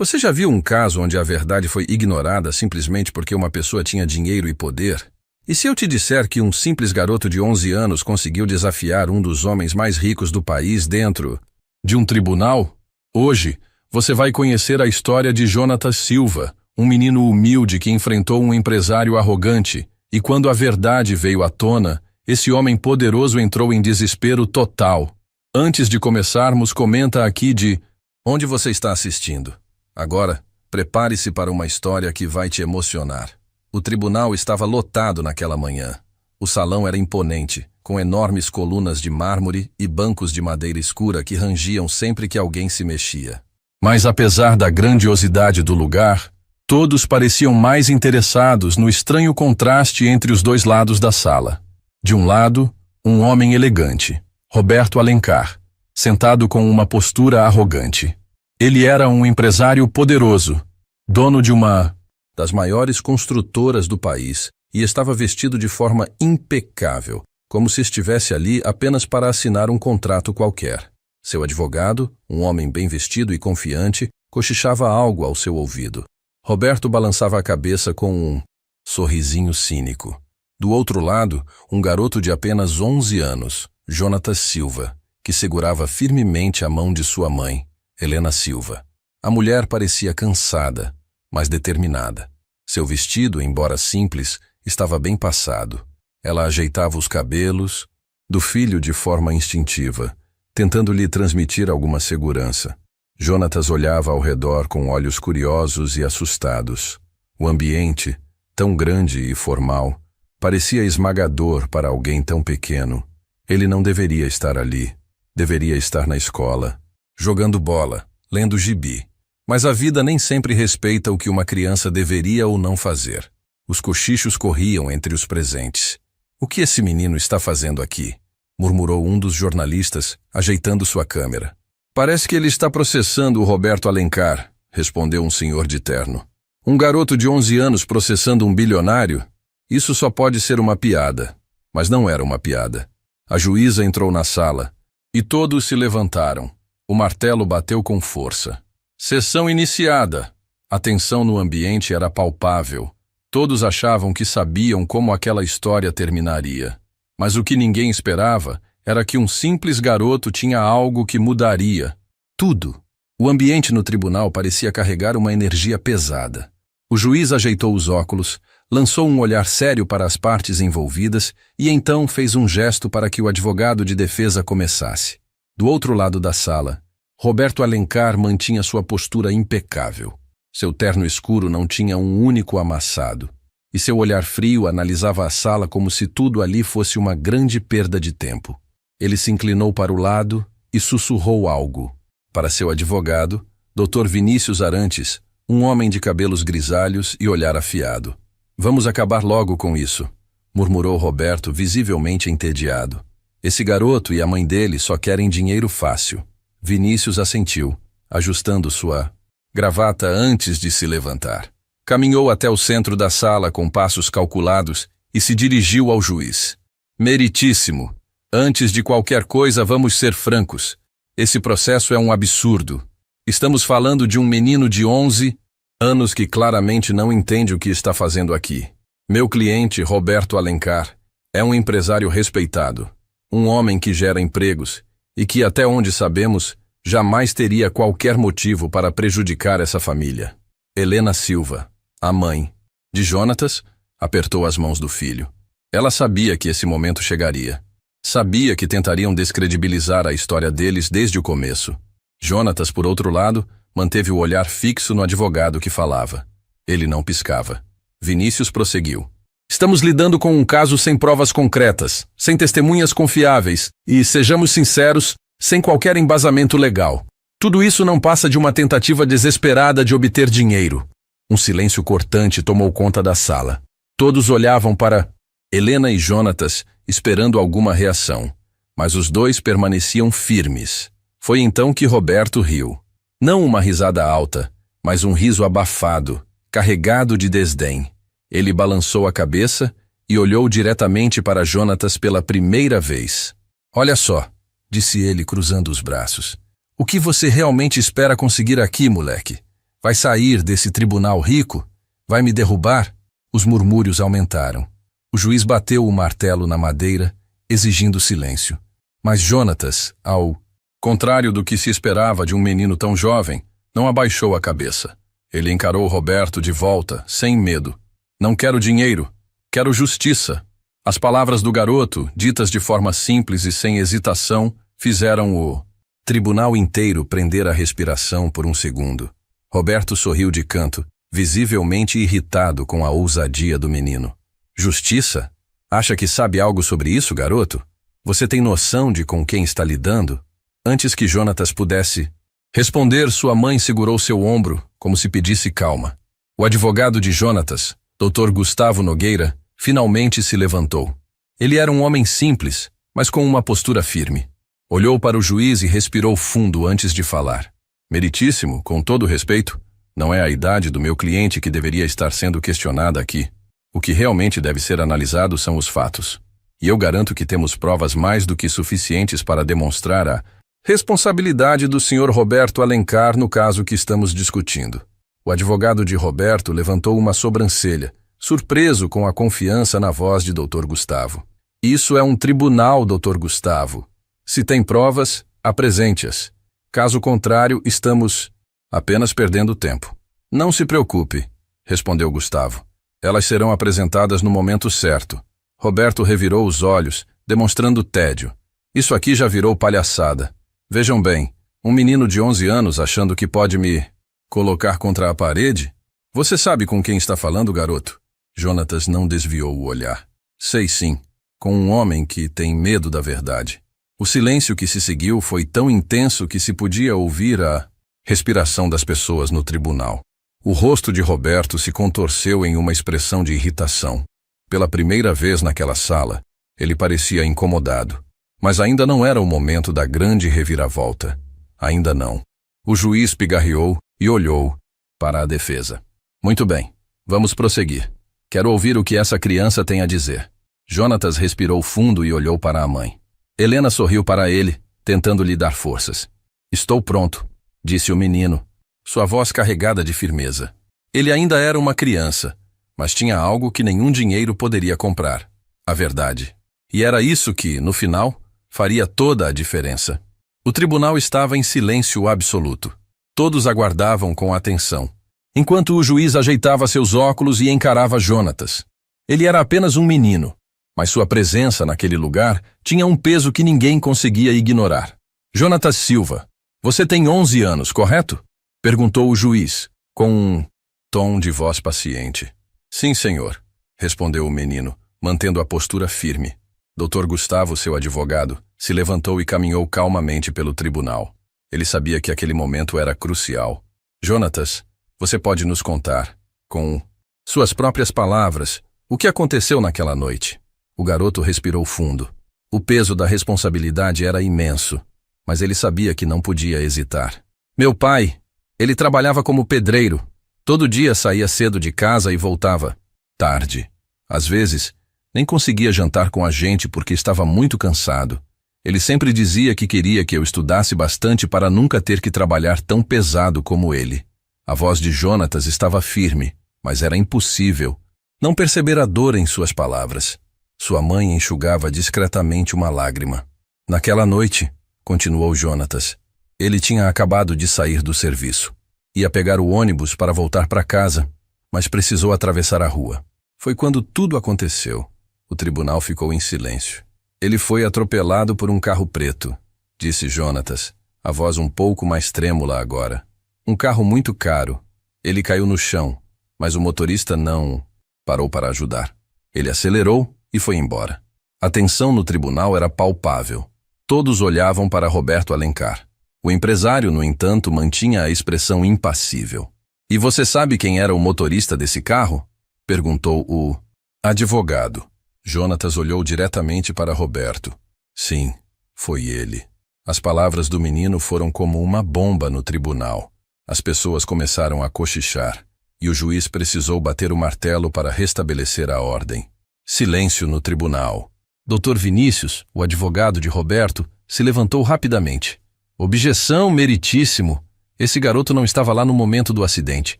Você já viu um caso onde a verdade foi ignorada simplesmente porque uma pessoa tinha dinheiro e poder? E se eu te disser que um simples garoto de 11 anos conseguiu desafiar um dos homens mais ricos do país dentro de um tribunal? Hoje, você vai conhecer a história de Jonatas Silva, um menino humilde que enfrentou um empresário arrogante, e quando a verdade veio à tona, esse homem poderoso entrou em desespero total. Antes de começarmos, comenta aqui de onde você está assistindo. Agora, prepare-se para uma história que vai te emocionar. O tribunal estava lotado naquela manhã. O salão era imponente, com enormes colunas de mármore e bancos de madeira escura que rangiam sempre que alguém se mexia. Mas apesar da grandiosidade do lugar, todos pareciam mais interessados no estranho contraste entre os dois lados da sala. De um lado, um homem elegante, Roberto Alencar, sentado com uma postura arrogante. Ele era um empresário poderoso, dono de uma das maiores construtoras do país e estava vestido de forma impecável, como se estivesse ali apenas para assinar um contrato qualquer. Seu advogado, um homem bem vestido e confiante, cochichava algo ao seu ouvido. Roberto balançava a cabeça com um sorrisinho cínico. Do outro lado, um garoto de apenas 11 anos, Jonatas Silva, que segurava firmemente a mão de sua mãe, Helena Silva. A mulher parecia cansada, mas determinada. Seu vestido, embora simples, estava bem passado. Ela ajeitava os cabelos do filho de forma instintiva, tentando lhe transmitir alguma segurança. Jonatas olhava ao redor com olhos curiosos e assustados. O ambiente, tão grande e formal, parecia esmagador para alguém tão pequeno. Ele não deveria estar ali. Deveria estar na escola, jogando bola, lendo gibi. Mas a vida nem sempre respeita o que uma criança deveria ou não fazer. Os cochichos corriam entre os presentes. "O que esse menino está fazendo aqui?" murmurou um dos jornalistas, ajeitando sua câmera. "Parece que ele está processando o Roberto Alencar", respondeu um senhor de terno. "Um garoto de 11 anos processando um bilionário? Isso só pode ser uma piada." Mas não era uma piada. A juíza entrou na sala, e todos se levantaram. O martelo bateu com força. Sessão iniciada. A tensão no ambiente era palpável. Todos achavam que sabiam como aquela história terminaria. Mas o que ninguém esperava era que um simples garoto tinha algo que mudaria tudo. O ambiente no tribunal parecia carregar uma energia pesada. O juiz ajeitou os óculos, lançou um olhar sério para as partes envolvidas e então fez um gesto para que o advogado de defesa começasse. Do outro lado da sala, Roberto Alencar mantinha sua postura impecável. Seu terno escuro não tinha um único amassado, e seu olhar frio analisava a sala como se tudo ali fosse uma grande perda de tempo. Ele se inclinou para o lado e sussurrou algo. Para seu advogado, Dr. Vinícius Arantes, um homem de cabelos grisalhos e olhar afiado. "Vamos acabar logo com isso", murmurou Roberto, visivelmente entediado. "Esse garoto e a mãe dele só querem dinheiro fácil." Vinícius assentiu, ajustando sua gravata antes de se levantar. Caminhou até o centro da sala com passos calculados e se dirigiu ao juiz. "Meritíssimo, antes de qualquer coisa vamos ser francos. Esse processo é um absurdo. Estamos falando de um menino de 11 anos que claramente não entende o que está fazendo aqui. Meu cliente, Roberto Alencar, é um empresário respeitado, um homem que gera empregos e que, até onde sabemos, jamais teria qualquer motivo para prejudicar essa família." Helena Silva, a mãe de Jonatas, apertou as mãos do filho. Ela sabia que esse momento chegaria. Sabia que tentariam descredibilizar a história deles desde o começo. Jonatas, por outro lado, manteve o olhar fixo no advogado que falava. Ele não piscava. Vinícius prosseguiu. "Estamos lidando com um caso sem provas concretas, sem testemunhas confiáveis e, sejamos sinceros, sem qualquer embasamento legal. Tudo isso não passa de uma tentativa desesperada de obter dinheiro." Um silêncio cortante tomou conta da sala. Todos olhavam para Helena e Jonatas, esperando alguma reação, mas os dois permaneciam firmes. Foi então que Roberto riu. Não uma risada alta, mas um riso abafado, carregado de desdém. Ele balançou a cabeça e olhou diretamente para Jonatas pela primeira vez. "Olha só", disse ele cruzando os braços. "O que você realmente espera conseguir aqui, moleque? Vai sair desse tribunal rico? Vai me derrubar? Os murmúrios aumentaram. O juiz bateu o martelo na madeira, exigindo silêncio. Mas Jonatas, ao contrário do que se esperava de um menino tão jovem, não abaixou a cabeça. Ele encarou Roberto de volta, sem medo. Não quero dinheiro, quero justiça. As palavras do garoto, ditas de forma simples e sem hesitação, fizeram o tribunal inteiro prender a respiração por um segundo. Roberto sorriu de canto, visivelmente irritado com a ousadia do menino. Justiça? Acha que sabe algo sobre isso, garoto? Você tem noção de com quem está lidando? Antes que Jonatas pudesse responder, sua mãe segurou seu ombro, como se pedisse calma. O advogado de Jonatas, Dr. Gustavo Nogueira, finalmente se levantou. Ele era um homem simples, mas com uma postura firme. Olhou para o juiz e respirou fundo antes de falar. Meritíssimo, com todo respeito, não é a idade do meu cliente que deveria estar sendo questionada aqui. O que realmente deve ser analisado são os fatos. E eu garanto que temos provas mais do que suficientes para demonstrar a responsabilidade do Sr. Roberto Alencar no caso que estamos discutindo. O advogado de Roberto levantou uma sobrancelha, surpreso com a confiança na voz de Dr. Gustavo. Isso é um tribunal, Dr. Gustavo. Se tem provas, apresente-as. Caso contrário, estamos apenas perdendo tempo. Não se preocupe, respondeu Gustavo. Elas serão apresentadas no momento certo. Roberto revirou os olhos, demonstrando tédio. Isso aqui já virou palhaçada. Vejam bem, um menino de 11 anos achando que pode me colocar contra a parede? Você sabe com quem está falando, garoto? Jonatas não desviou o olhar. Sei sim, com um homem que tem medo da verdade. O silêncio que se seguiu foi tão intenso que se podia ouvir a respiração das pessoas no tribunal. O rosto de Roberto se contorceu em uma expressão de irritação. Pela primeira vez naquela sala, ele parecia incomodado. Mas ainda não era o momento da grande reviravolta. Ainda não. O juiz pigarreou e olhou para a defesa. Muito bem, vamos prosseguir. Quero ouvir o que essa criança tem a dizer. Jonatas respirou fundo e olhou para a mãe. Helena sorriu para ele, tentando lhe dar forças. Estou pronto, disse o menino, sua voz carregada de firmeza. Ele ainda era uma criança, mas tinha algo que nenhum dinheiro poderia comprar. A verdade. E era isso que, no final, faria toda a diferença. O tribunal estava em silêncio absoluto. Todos aguardavam com atenção, enquanto o juiz ajeitava seus óculos e encarava Jonatas. Ele era apenas um menino, mas sua presença naquele lugar tinha um peso que ninguém conseguia ignorar. Jonatas Silva, você tem 11 anos, correto? Perguntou o juiz, com um tom de voz paciente. Sim, senhor, respondeu o menino, mantendo a postura firme. Dr. Gustavo, seu advogado, se levantou e caminhou calmamente pelo tribunal. Ele sabia que aquele momento era crucial. Jonatas, você pode nos contar, com suas próprias palavras, o que aconteceu naquela noite? O garoto respirou fundo. O peso da responsabilidade era imenso, mas ele sabia que não podia hesitar. Meu pai, ele trabalhava como pedreiro. Todo dia saía cedo de casa e voltava tarde. Às vezes, nem conseguia jantar com a gente porque estava muito cansado. Ele sempre dizia que queria que eu estudasse bastante para nunca ter que trabalhar tão pesado como ele. A voz de Jonatas estava firme, mas era impossível não perceber a dor em suas palavras. Sua mãe enxugava discretamente uma lágrima. Naquela noite, continuou Jonatas, ele tinha acabado de sair do serviço. Ia pegar o ônibus para voltar para casa, mas precisou atravessar a rua. Foi quando tudo aconteceu. O tribunal ficou em silêncio. Ele foi atropelado por um carro preto, disse Jonatas, a voz um pouco mais trêmula agora. Um carro muito caro. Ele caiu no chão, mas o motorista não parou para ajudar. Ele acelerou e foi embora. A tensão no tribunal era palpável. Todos olhavam para Roberto Alencar. O empresário, no entanto, mantinha a expressão impassível. E você sabe quem era o motorista desse carro? Perguntou o advogado. Jonatas olhou diretamente para Roberto. Sim, foi ele. As palavras do menino foram como uma bomba no tribunal. As pessoas começaram a cochichar, e o juiz precisou bater o martelo para restabelecer a ordem. Silêncio no tribunal. Dr. Vinícius, o advogado de Roberto, se levantou rapidamente. Objeção, meritíssimo. Esse garoto não estava lá no momento do acidente.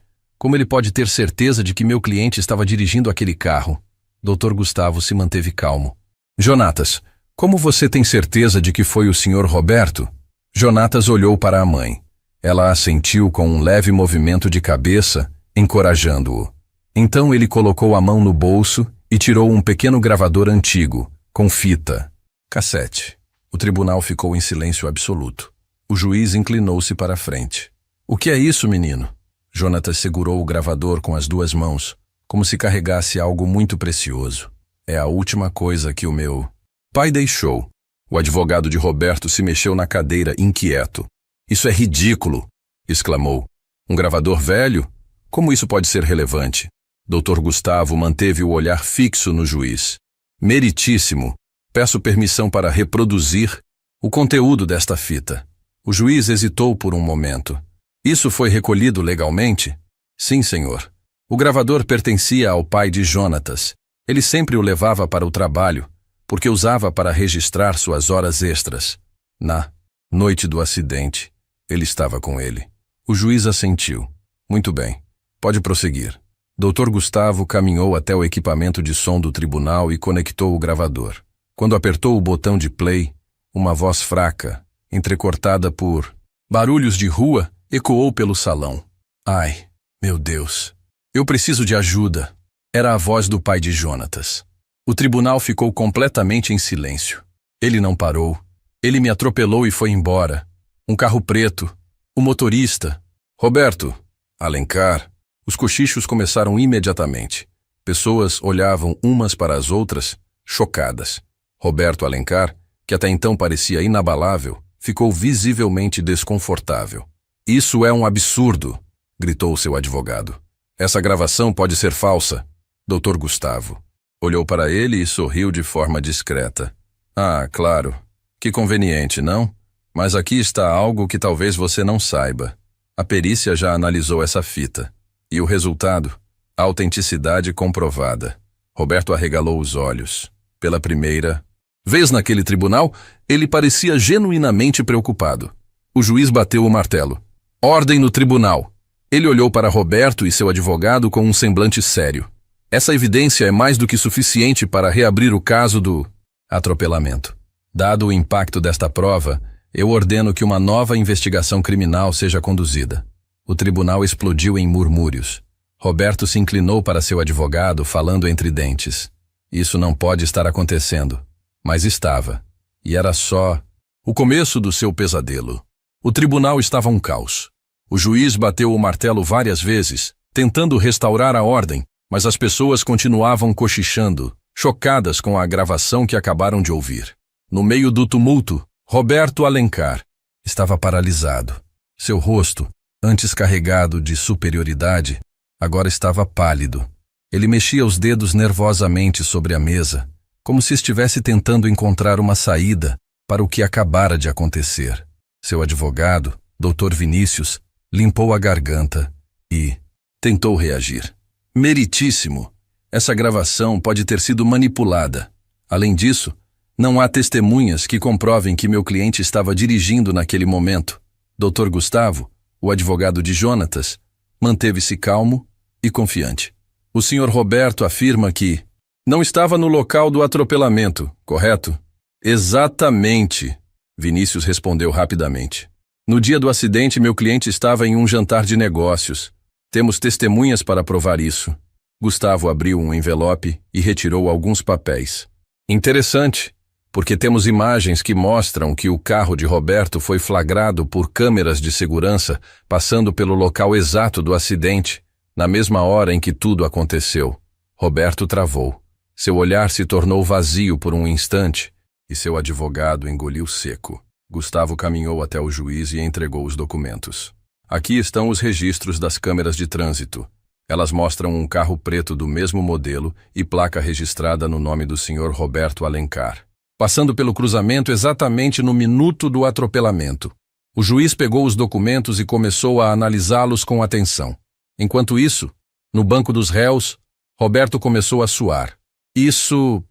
Como ele pode ter certeza de que meu cliente estava dirigindo aquele carro? Dr. Gustavo se manteve calmo. Jonatas, como você tem certeza de que foi o Sr. Roberto? Jonatas olhou para a mãe. Ela assentiu com um leve movimento de cabeça, encorajando-o. Então ele colocou a mão no bolso e tirou um pequeno gravador antigo, com fita. Cassete. O tribunal ficou em silêncio absoluto. O juiz inclinou-se para a frente. O que é isso, menino? Jonatas segurou o gravador com as duas mãos, como se carregasse algo muito precioso. É a última coisa que o meu pai deixou. O advogado de Roberto se mexeu na cadeira, inquieto. Isso é ridículo, exclamou. Um gravador velho? Como isso pode ser relevante? Dr. Gustavo manteve o olhar fixo no juiz. Meritíssimo, peço permissão para reproduzir o conteúdo desta fita. O juiz hesitou por um momento. Isso foi recolhido legalmente? Sim, senhor. O gravador pertencia ao pai de Jonatas. Ele sempre o levava para o trabalho, porque usava para registrar suas horas extras. Na noite do acidente, ele estava com ele. O juiz assentiu. Muito bem, pode prosseguir. Dr. Gustavo caminhou até o equipamento de som do tribunal e conectou o gravador. Quando apertou o botão de play, uma voz fraca, entrecortada por barulhos de rua, ecoou pelo salão. Ai, meu Deus, eu preciso de ajuda. Era a voz do pai de Jonatas. O tribunal ficou completamente em silêncio. Ele não parou. Ele me atropelou e foi embora. Um carro preto. O motorista. Roberto. Alencar. Os cochichos começaram imediatamente. Pessoas olhavam umas para as outras, chocadas. Roberto Alencar, que até então parecia inabalável, ficou visivelmente desconfortável. Isso é um absurdo, gritou seu advogado. Essa gravação pode ser falsa. Dr. Gustavo olhou para ele e sorriu de forma discreta. Ah, claro. Que conveniente, não? Mas aqui está algo que talvez você não saiba. A perícia já analisou essa fita. E o resultado? Autenticidade comprovada. Roberto arregalou os olhos. Pela primeira vez naquele tribunal, ele parecia genuinamente preocupado. O juiz bateu o martelo. Ordem no tribunal. Ele olhou para Roberto e seu advogado com um semblante sério. Essa evidência é mais do que suficiente para reabrir o caso do atropelamento. Dado o impacto desta prova, eu ordeno que uma nova investigação criminal seja conduzida. O tribunal explodiu em murmúrios. Roberto se inclinou para seu advogado, falando entre dentes. Isso não pode estar acontecendo. Mas estava. E era só o começo do seu pesadelo. O tribunal estava um caos. O juiz bateu o martelo várias vezes, tentando restaurar a ordem, mas as pessoas continuavam cochichando, chocadas com a gravação que acabaram de ouvir. No meio do tumulto, Roberto Alencar estava paralisado. Seu rosto, antes carregado de superioridade, agora estava pálido. Ele mexia os dedos nervosamente sobre a mesa, como se estivesse tentando encontrar uma saída para o que acabara de acontecer. Seu advogado, Dr. Vinícius, limpou a garganta e tentou reagir. Meritíssimo! Essa gravação pode ter sido manipulada. Além disso, não há testemunhas que comprovem que meu cliente estava dirigindo naquele momento. Dr. Gustavo, o advogado de Jonatas, manteve-se calmo e confiante. O Sr. Roberto afirma que não estava no local do atropelamento, correto? Exatamente, Vinícius respondeu rapidamente. No dia do acidente, meu cliente estava em um jantar de negócios. Temos testemunhas para provar isso. Gustavo abriu um envelope e retirou alguns papéis. Interessante, porque temos imagens que mostram que o carro de Roberto foi flagrado por câmeras de segurança passando pelo local exato do acidente, na mesma hora em que tudo aconteceu. Roberto travou. Seu olhar se tornou vazio por um instante e seu advogado engoliu seco. Gustavo caminhou até o juiz e entregou os documentos. Aqui estão os registros das câmeras de trânsito. Elas mostram um carro preto do mesmo modelo e placa registrada no nome do Sr. Roberto Alencar, passando pelo cruzamento exatamente no minuto do atropelamento. O juiz pegou os documentos e começou a analisá-los com atenção. Enquanto isso, no banco dos réus, Roberto começou a suar. Isso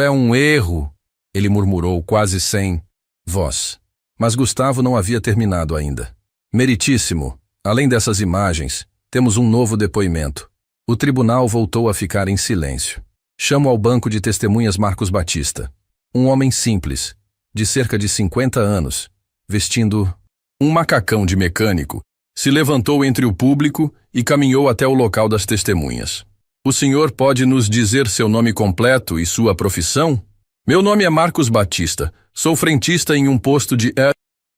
é um erro, ele murmurou quase sem voz. Mas Gustavo não havia terminado ainda. Meritíssimo, além dessas imagens, temos um novo depoimento. O tribunal voltou a ficar em silêncio. Chamo ao banco de testemunhas Marcos Batista. Um homem simples, de cerca de 50 anos, vestindo um macacão de mecânico, se levantou entre o público e caminhou até o local das testemunhas. O senhor pode nos dizer seu nome completo e sua profissão? Meu nome é Marcos Batista. Sou frentista em um posto de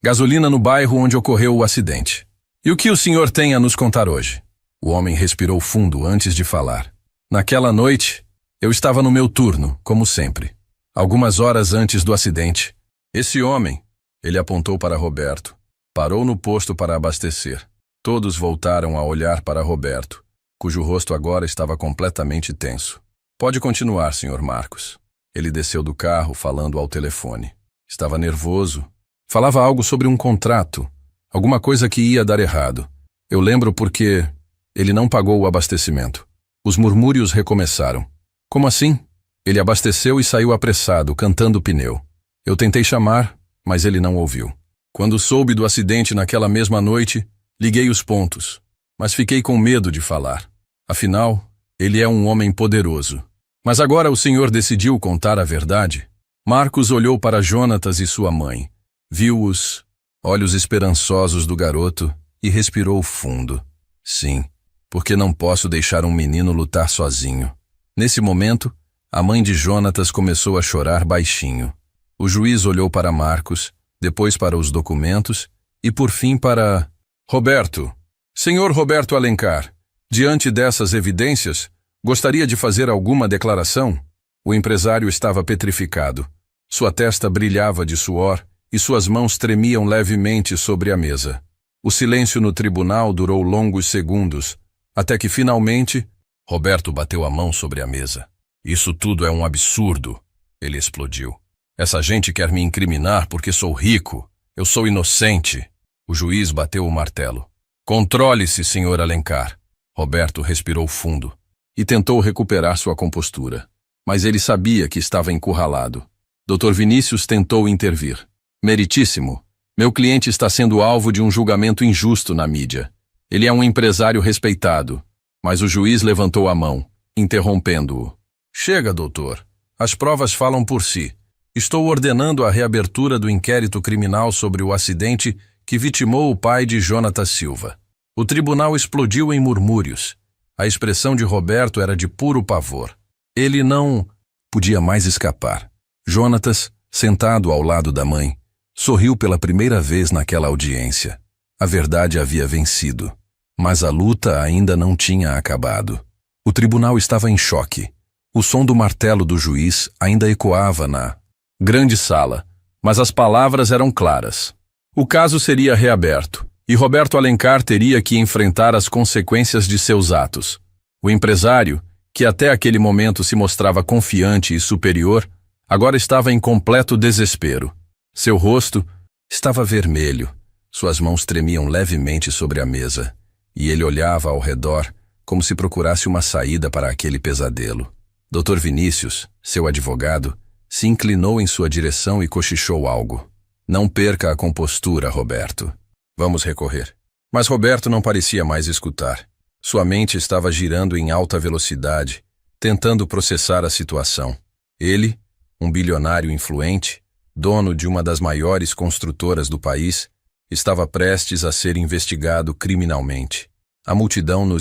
gasolina no bairro onde ocorreu o acidente. E o que o senhor tem a nos contar hoje? O homem respirou fundo antes de falar. Naquela noite, eu estava no meu turno, como sempre. Algumas horas antes do acidente, esse homem, ele apontou para Roberto, parou no posto para abastecer. Todos voltaram a olhar para Roberto, cujo rosto agora estava completamente tenso. Pode continuar, senhor Marcos. Ele desceu do carro falando ao telefone. Estava nervoso. Falava algo sobre um contrato, alguma coisa que ia dar errado. Eu lembro porque ele não pagou o abastecimento. Os murmúrios recomeçaram. Como assim? Ele abasteceu e saiu apressado, cantando pneu. Eu tentei chamar, mas ele não ouviu. Quando soube do acidente naquela mesma noite, liguei os pontos, mas fiquei com medo de falar. Afinal, ele é um homem poderoso. Mas agora o senhor decidiu contar a verdade? Marcos olhou para Jonatas e sua mãe. Viu os olhos esperançosos do garoto e respirou fundo. Sim, porque não posso deixar um menino lutar sozinho. Nesse momento, a mãe de Jonatas começou a chorar baixinho. O juiz olhou para Marcos, depois para os documentos e por fim para Roberto. Senhor Roberto Alencar, diante dessas evidências, gostaria de fazer alguma declaração? O empresário estava petrificado. Sua testa brilhava de suor e suas mãos tremiam levemente sobre a mesa. O silêncio no tribunal durou longos segundos, até que finalmente, Roberto bateu a mão sobre a mesa. Isso tudo é um absurdo, ele explodiu. Essa gente quer me incriminar porque sou rico. Eu sou inocente. O juiz bateu o martelo. Controle-se, senhor Alencar. Roberto respirou fundo e tentou recuperar sua compostura. Mas ele sabia que estava encurralado. Dr. Vinícius tentou intervir. Meritíssimo, meu cliente está sendo alvo de um julgamento injusto na mídia. Ele é um empresário respeitado. Mas o juiz levantou a mão, interrompendo-o. Chega, doutor. As provas falam por si. Estou ordenando a reabertura do inquérito criminal sobre o acidente que vitimou o pai de Jonatas Silva. O tribunal explodiu em murmúrios. A expressão de Roberto era de puro pavor. Ele não podia mais escapar. Jonatas, sentado ao lado da mãe, sorriu pela primeira vez naquela audiência. A verdade havia vencido, mas a luta ainda não tinha acabado. O tribunal estava em choque. O som do martelo do juiz ainda ecoava na grande sala, mas as palavras eram claras. O caso seria reaberto, e Roberto Alencar teria que enfrentar as consequências de seus atos. O empresário, que até aquele momento se mostrava confiante e superior, agora estava em completo desespero. Seu rosto estava vermelho, suas mãos tremiam levemente sobre a mesa, e ele olhava ao redor como se procurasse uma saída para aquele pesadelo. Dr. Vinícius, seu advogado, se inclinou em sua direção e cochichou algo. Não perca a compostura, Roberto. Vamos recorrer. Mas Roberto não parecia mais escutar. Sua mente estava girando em alta velocidade, tentando processar a situação. Ele, um bilionário influente, dono de uma das maiores construtoras do país, estava prestes a ser investigado criminalmente. A multidão no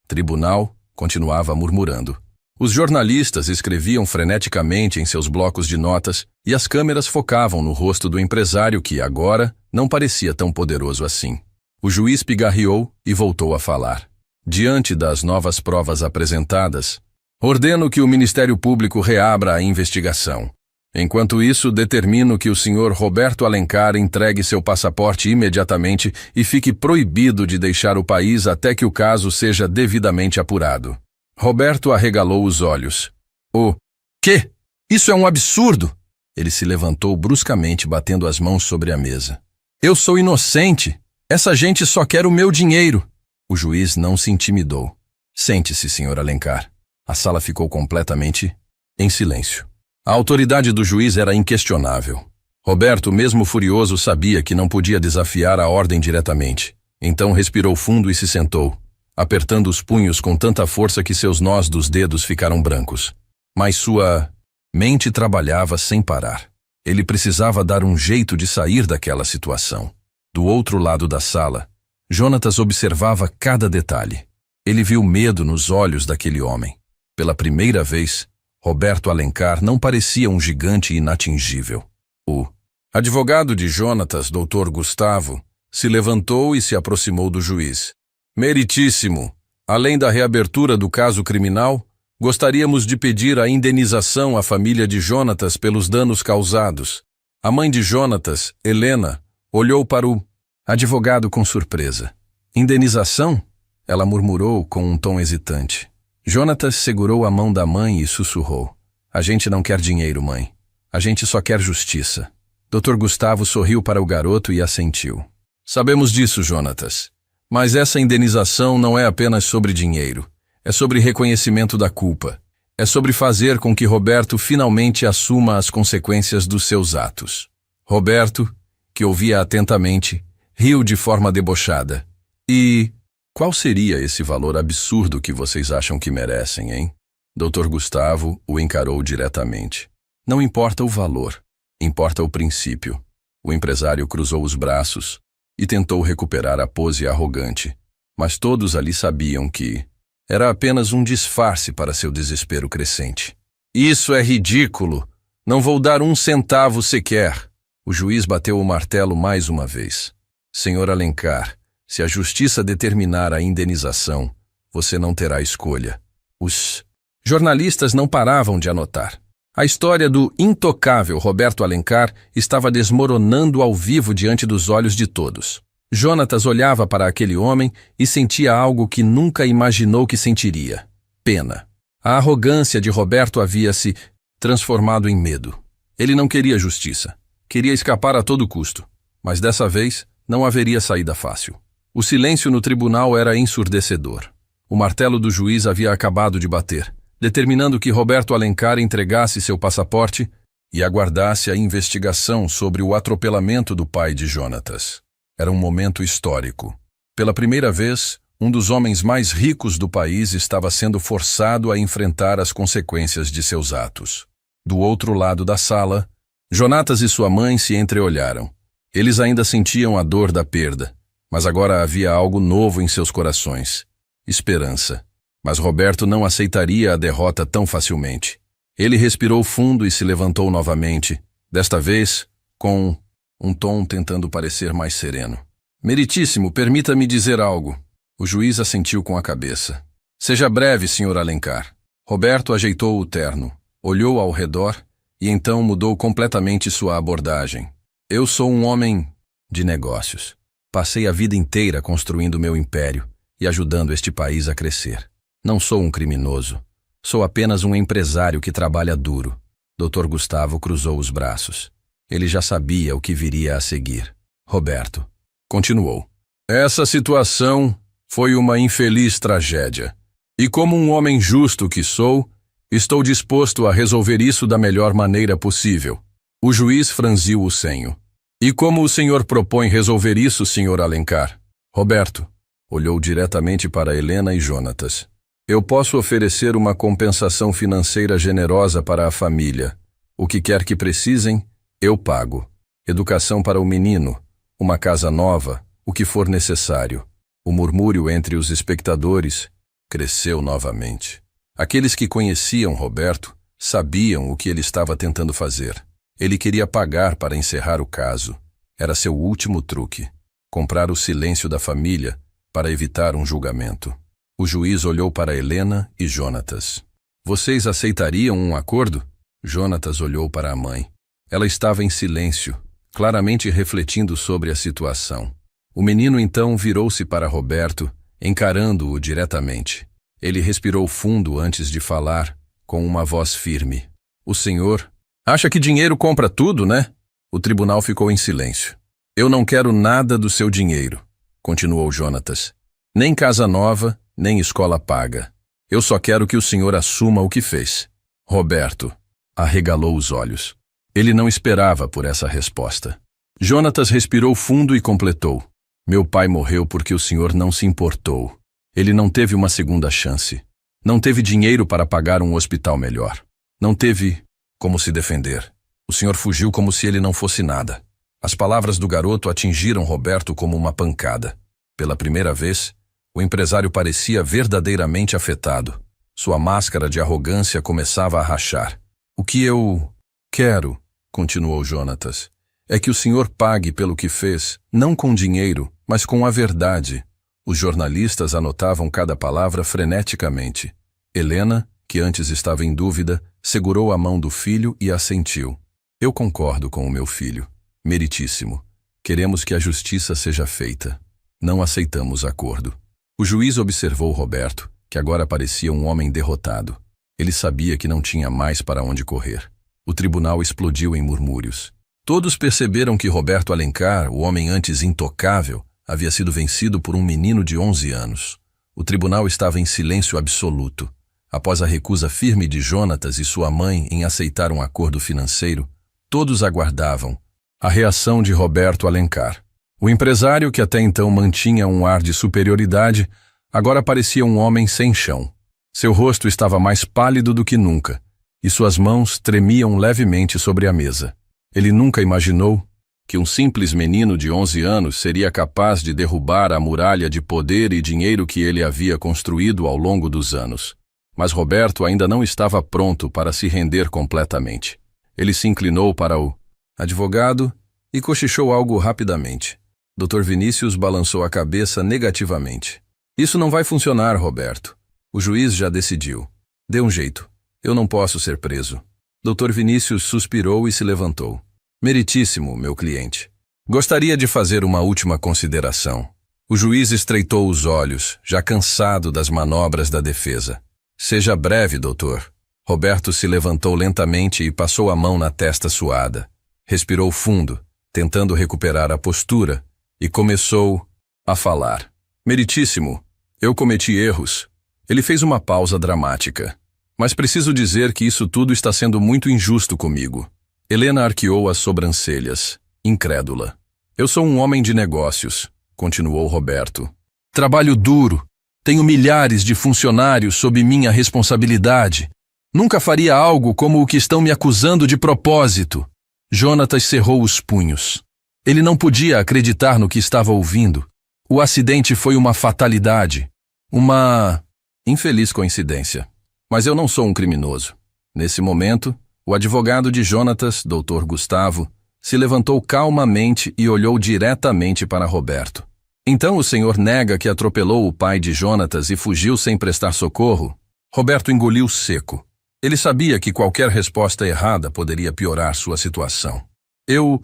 tribunal continuava murmurando. Os jornalistas escreviam freneticamente em seus blocos de notas e as câmeras focavam no rosto do empresário que, agora, não parecia tão poderoso assim. O juiz pigarreou e voltou a falar. Diante das novas provas apresentadas, ordeno que o Ministério Público reabra a investigação. Enquanto isso, determino que o senhor Roberto Alencar entregue seu passaporte imediatamente e fique proibido de deixar o país até que o caso seja devidamente apurado. Roberto arregalou os olhos. O quê? Isso é um absurdo! Ele se levantou bruscamente, batendo as mãos sobre a mesa. Eu sou inocente! Essa gente só quer o meu dinheiro! O juiz não se intimidou. Sente-se, senhor Alencar. A sala ficou completamente em silêncio. A autoridade do juiz era inquestionável. Roberto, mesmo furioso, sabia que não podia desafiar a ordem diretamente. Então respirou fundo e se sentou, apertando os punhos com tanta força que seus nós dos dedos ficaram brancos. Mas sua mente trabalhava sem parar. Ele precisava dar um jeito de sair daquela situação. Do outro lado da sala, Jonatas observava cada detalhe. Ele viu medo nos olhos daquele homem. Pela primeira vez, Roberto Alencar não parecia um gigante inatingível. O advogado de Jonatas, Dr. Gustavo, se levantou e se aproximou do juiz. Meritíssimo, além da reabertura do caso criminal, gostaríamos de pedir a indenização à família de Jonatas pelos danos causados. A mãe de Jonatas, Helena, olhou para o advogado com surpresa. Indenização? Ela murmurou com um tom hesitante. Jonatas segurou a mão da mãe e sussurrou. A gente não quer dinheiro, mãe. A gente só quer justiça. Dr. Gustavo sorriu para o garoto e assentiu. Sabemos disso, Jonatas. Mas essa indenização não é apenas sobre dinheiro. É sobre reconhecimento da culpa. É sobre fazer com que Roberto finalmente assuma as consequências dos seus atos. Roberto, que ouvia atentamente, riu de forma debochada. E qual seria esse valor absurdo que vocês acham que merecem, hein? Dr. Gustavo o encarou diretamente. Não importa o valor, importa o princípio. O empresário cruzou os braços e tentou recuperar a pose arrogante, mas todos ali sabiam que era apenas um disfarce para seu desespero crescente. Isso é ridículo! Não vou dar um centavo sequer! O juiz bateu o martelo mais uma vez. Senhor Alencar, se a justiça determinar a indenização, você não terá escolha. Os jornalistas não paravam de anotar. A história do intocável Roberto Alencar estava desmoronando ao vivo diante dos olhos de todos. Jonatas olhava para aquele homem e sentia algo que nunca imaginou que sentiria: pena. A arrogância de Roberto havia se transformado em medo. Ele não queria justiça. Queria escapar a todo custo. Mas dessa vez, não haveria saída fácil. O silêncio no tribunal era ensurdecedor. O martelo do juiz havia acabado de bater, determinando que Roberto Alencar entregasse seu passaporte e aguardasse a investigação sobre o atropelamento do pai de Jonatas. Era um momento histórico. Pela primeira vez, um dos homens mais ricos do país estava sendo forçado a enfrentar as consequências de seus atos. Do outro lado da sala, Jonatas e sua mãe se entreolharam. Eles ainda sentiam a dor da perda, mas agora havia algo novo em seus corações: esperança. Mas Roberto não aceitaria a derrota tão facilmente. Ele respirou fundo e se levantou novamente, desta vez com um tom tentando parecer mais sereno. Meritíssimo, permita-me dizer algo. O juiz assentiu com a cabeça. Seja breve, Sr. Alencar. Roberto ajeitou o terno, olhou ao redor e então mudou completamente sua abordagem. Eu sou um homem de negócios. Passei a vida inteira construindo meu império e ajudando este país a crescer. Não sou um criminoso. Sou apenas um empresário que trabalha duro. Dr. Gustavo cruzou os braços. Ele já sabia o que viria a seguir. Roberto continuou. Essa situação foi uma infeliz tragédia. E como um homem justo que sou, estou disposto a resolver isso da melhor maneira possível. O juiz franziu o senho. E como o senhor propõe resolver isso, Sr. Alencar? Roberto olhou diretamente para Helena e Jonatas. Eu posso oferecer uma compensação financeira generosa para a família. O que quer que precisem, eu pago. Educação para o menino, uma casa nova, o que for necessário. O murmúrio entre os espectadores cresceu novamente. Aqueles que conheciam Roberto sabiam o que ele estava tentando fazer. Ele queria pagar para encerrar o caso. Era seu último truque: comprar o silêncio da família para evitar um julgamento. O juiz olhou para Helena e Jonatas. Vocês aceitariam um acordo? Jonatas olhou para a mãe. Ela estava em silêncio, claramente refletindo sobre a situação. O menino então virou-se para Roberto, encarando-o diretamente. Ele respirou fundo antes de falar, com uma voz firme. O senhor acha que dinheiro compra tudo, né? O tribunal ficou em silêncio. Eu não quero nada do seu dinheiro, continuou Jonatas. Nem casa nova, nem escola paga. Eu só quero que o senhor assuma o que fez. Roberto arregalou os olhos. Ele não esperava por essa resposta. Jonatas respirou fundo e completou. Meu pai morreu porque o senhor não se importou. Ele não teve uma segunda chance. Não teve dinheiro para pagar um hospital melhor. Não teve como se defender. O senhor fugiu como se ele não fosse nada. As palavras do garoto atingiram Roberto como uma pancada. Pela primeira vez, o empresário parecia verdadeiramente afetado. Sua máscara de arrogância começava a rachar. O que eu quero, continuou Jonatas, é que o senhor pague pelo que fez, não com dinheiro, mas com a verdade. Os jornalistas anotavam cada palavra freneticamente. Helena, que antes estava em dúvida, segurou a mão do filho e assentiu. Eu concordo com o meu filho. Meritíssimo. Queremos que a justiça seja feita. Não aceitamos acordo. O juiz observou Roberto, que agora parecia um homem derrotado. Ele sabia que não tinha mais para onde correr. O tribunal explodiu em murmúrios. Todos perceberam que Roberto Alencar, o homem antes intocável, havia sido vencido por um menino de 11 anos. O tribunal estava em silêncio absoluto. Após a recusa firme de Jonatas e sua mãe em aceitar um acordo financeiro, todos aguardavam a reação de Roberto Alencar. O empresário, que até então mantinha um ar de superioridade, agora parecia um homem sem chão. Seu rosto estava mais pálido do que nunca, e suas mãos tremiam levemente sobre a mesa. Ele nunca imaginou que um simples menino de 11 anos seria capaz de derrubar a muralha de poder e dinheiro que ele havia construído ao longo dos anos. Mas Roberto ainda não estava pronto para se render completamente. Ele se inclinou para o advogado e cochichou algo rapidamente. Dr. Vinícius balançou a cabeça negativamente. Isso não vai funcionar, Roberto. O juiz já decidiu. Dê um jeito. Eu não posso ser preso. Dr. Vinícius suspirou e se levantou. Meritíssimo, meu cliente. Gostaria de fazer uma última consideração. O juiz estreitou os olhos, já cansado das manobras da defesa. Seja breve, doutor. Roberto se levantou lentamente e passou a mão na testa suada. Respirou fundo, tentando recuperar a postura, e começou a falar. Meritíssimo, eu cometi erros. Ele fez uma pausa dramática. Mas preciso dizer que isso tudo está sendo muito injusto comigo. Helena arqueou as sobrancelhas, incrédula. Eu sou um homem de negócios, continuou Roberto. Trabalho duro. Tenho milhares de funcionários sob minha responsabilidade. Nunca faria algo como o que estão me acusando de propósito. Jonatas cerrou os punhos. Ele não podia acreditar no que estava ouvindo. O acidente foi uma fatalidade. Uma infeliz coincidência. Mas eu não sou um criminoso. Nesse momento, o advogado de Jonatas, Dr. Gustavo, se levantou calmamente e olhou diretamente para Roberto. Então o senhor nega que atropelou o pai de Jonatas e fugiu sem prestar socorro? Roberto engoliu seco. Ele sabia que qualquer resposta errada poderia piorar sua situação. Eu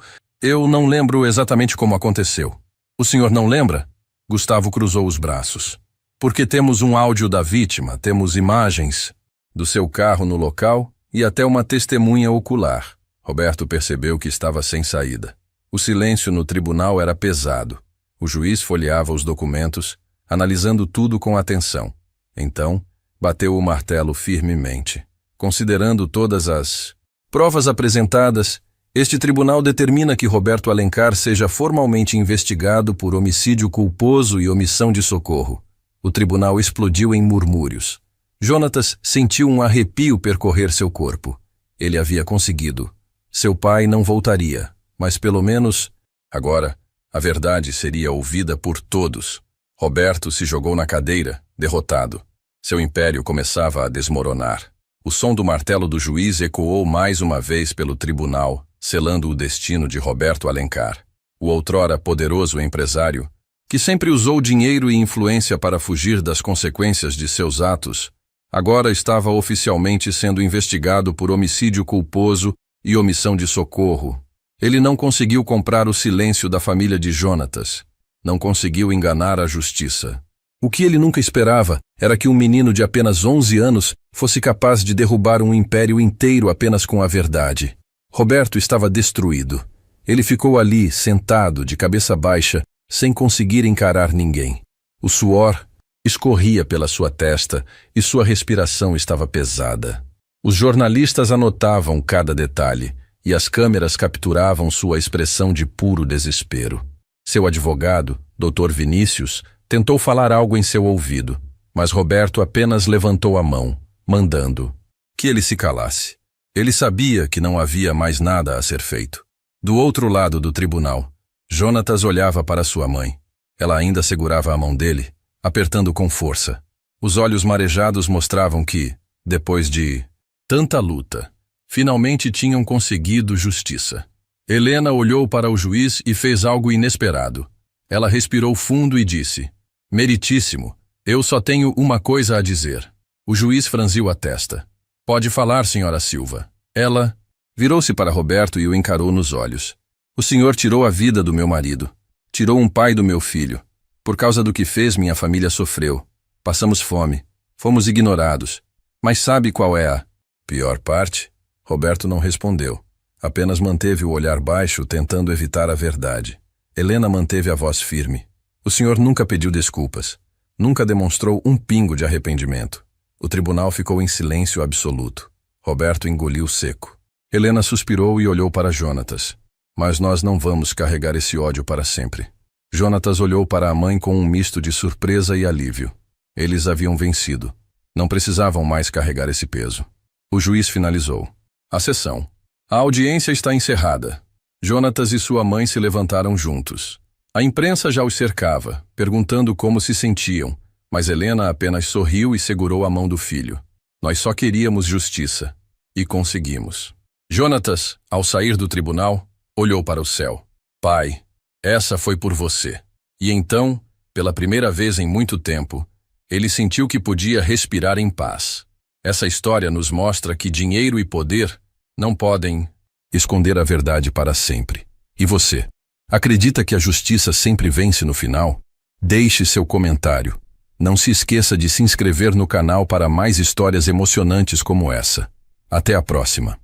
não lembro exatamente como aconteceu. O senhor não lembra? Gustavo cruzou os braços. Porque temos um áudio da vítima, temos imagens do seu carro no local e até uma testemunha ocular. Roberto percebeu que estava sem saída. O silêncio no tribunal era pesado. O juiz folheava os documentos, analisando tudo com atenção. Então, bateu o martelo firmemente. Considerando todas as provas apresentadas, este tribunal determina que Roberto Alencar seja formalmente investigado por homicídio culposo e omissão de socorro. O tribunal explodiu em murmúrios. Jonatas sentiu um arrepio percorrer seu corpo. Ele havia conseguido. Seu pai não voltaria, mas pelo menos, agora, a verdade seria ouvida por todos. Roberto se jogou na cadeira, derrotado. Seu império começava a desmoronar. O som do martelo do juiz ecoou mais uma vez pelo tribunal, selando o destino de Roberto Alencar. O outrora poderoso empresário, que sempre usou dinheiro e influência para fugir das consequências de seus atos, agora estava oficialmente sendo investigado por homicídio culposo e omissão de socorro. Ele não conseguiu comprar o silêncio da família de Jonatas. Não conseguiu enganar a justiça. O que ele nunca esperava era que um menino de apenas 11 anos fosse capaz de derrubar um império inteiro apenas com a verdade. Roberto estava destruído. Ele ficou ali, sentado, de cabeça baixa, sem conseguir encarar ninguém. O suor escorria pela sua testa e sua respiração estava pesada. Os jornalistas anotavam cada detalhe, e as câmeras capturavam sua expressão de puro desespero. Seu advogado, Dr. Vinícius, tentou falar algo em seu ouvido, mas Roberto apenas levantou a mão, mandando que ele se calasse. Ele sabia que não havia mais nada a ser feito. Do outro lado do tribunal, Jonatas olhava para sua mãe. Ela ainda segurava a mão dele, apertando com força. Os olhos marejados mostravam que, depois de tanta luta, finalmente tinham conseguido justiça. Helena olhou para o juiz e fez algo inesperado. Ela respirou fundo e disse: "Meritíssimo, eu só tenho uma coisa a dizer." O juiz franziu a testa. "Pode falar, senhora Silva." Ela virou-se para Roberto e o encarou nos olhos. "O senhor tirou a vida do meu marido. Tirou um pai do meu filho. Por causa do que fez, minha família sofreu. Passamos fome. Fomos ignorados. Mas sabe qual é a pior parte?" Roberto não respondeu. Apenas manteve o olhar baixo, tentando evitar a verdade. Helena manteve a voz firme. "O senhor nunca pediu desculpas. Nunca demonstrou um pingo de arrependimento." O tribunal ficou em silêncio absoluto. Roberto engoliu seco. Helena suspirou e olhou para Jonatas. "Mas nós não vamos carregar esse ódio para sempre." Jonatas olhou para a mãe com um misto de surpresa e alívio. Eles haviam vencido. Não precisavam mais carregar esse peso. O juiz finalizou a sessão. "A audiência está encerrada." Jonatas e sua mãe se levantaram juntos. A imprensa já os cercava, perguntando como se sentiam, mas Helena apenas sorriu e segurou a mão do filho. "Nós só queríamos justiça. E conseguimos." Jonatas, ao sair do tribunal, olhou para o céu. "Pai, essa foi por você." E então, pela primeira vez em muito tempo, ele sentiu que podia respirar em paz. Essa história nos mostra que dinheiro e poder não podem esconder a verdade para sempre. E você, acredita que a justiça sempre vence no final? Deixe seu comentário. Não se esqueça de se inscrever no canal para mais histórias emocionantes como essa. Até a próxima.